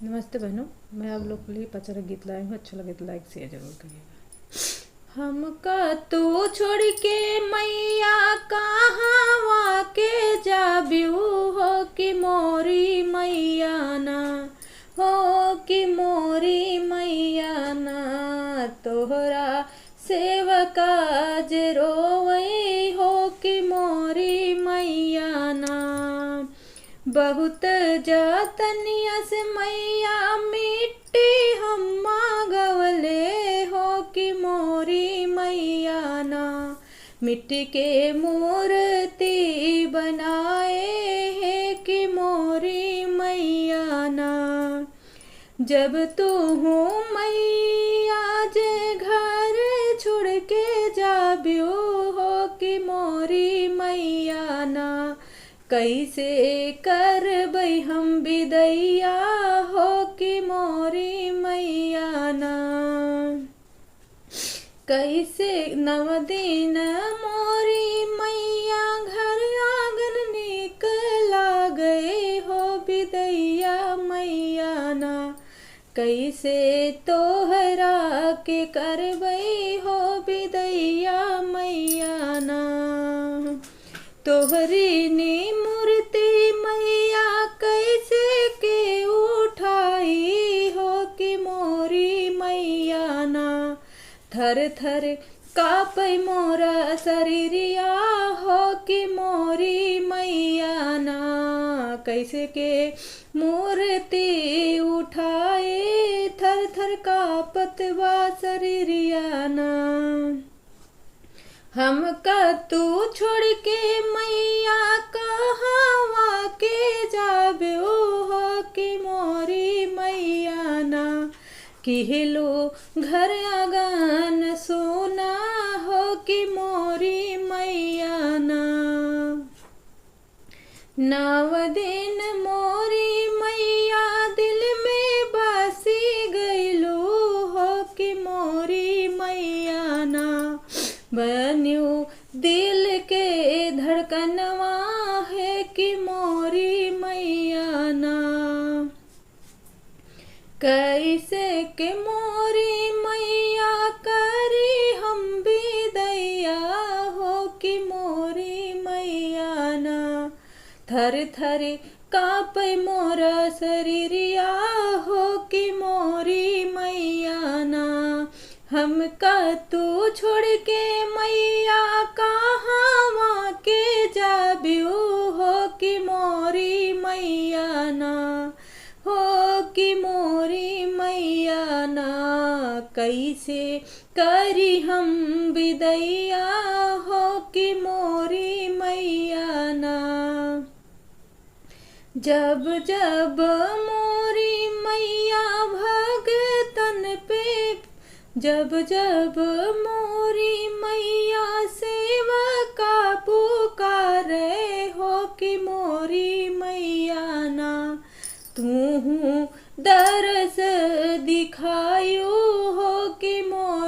नमस्ते बहनों, मैं आप लोग के लिए पचरा गीत लाई हूँ। अच्छा लगे तो लाइक शेयर जरूर करिएगा। हमका तू छोड़ के मैया कहाँ के जाब्यू हो कि मोरी मैया ना, हो कि मोरी मैया ना, तोहरा सेवका जे रोवई हो कि मोरी मैया ना। बहुत जातनिया से मैया मिट्टी हम गवले हो कि मोरी मैया ना, मिट्टी के मूर्ति बनाए है कि मोरी मैया ना। जब तू हूँ मैया जे घर छोड़ के जाब्यू हो कि मोरी मैया ना, कैसे करबै हम विदैया हो कि मोरी मैया ना। कैसे नव दिन मोरी मैया घर आंगन निकला गए हो विदैया मैया ना, कैसे तोहरा के करबै हो विदैया मैया ना। तोहरी नी मूर्ति मैया कैसे के उठाई हो कि मोरी मैया ना, थर थर कापै मोरा शरीरिया हो कि मोरी मैया ना। कैसे के मूर्ति उठाए थर थर कापत बा शरीरिया ना। हमका तू छोड़ के मैया कहाँ के जाब्यू हो कि मोरी मैया ना, किहलो घर आंगन सोना हो कि मोरी मैया ना। नव दिन मोरी मैया दिल में बसी गईलू हो कि मोरी मैया ना, बन्यू दिल के धड़कनवा है कि मोरी मैया ना। कैसे के मोरी मैया करी हम विदैया हो कि मोरी मैया ना, थर थर कापै मोरा शरीरिया हो कि मोरी मैया ना। हमका तू छोड़ के मैया कहाँ के जाब्यू हो कि मोरी मैया ना, हो कि मोरी मैया ना। कैसे करी हम विदैया हो कि मोरी मैया ना। जब जब मोरी मैया भगतन पे, जब जब मोरी मैया सेवका पुकारे हो कि मोरी मैया ना, तू दरस दिखायो हो कि मोरी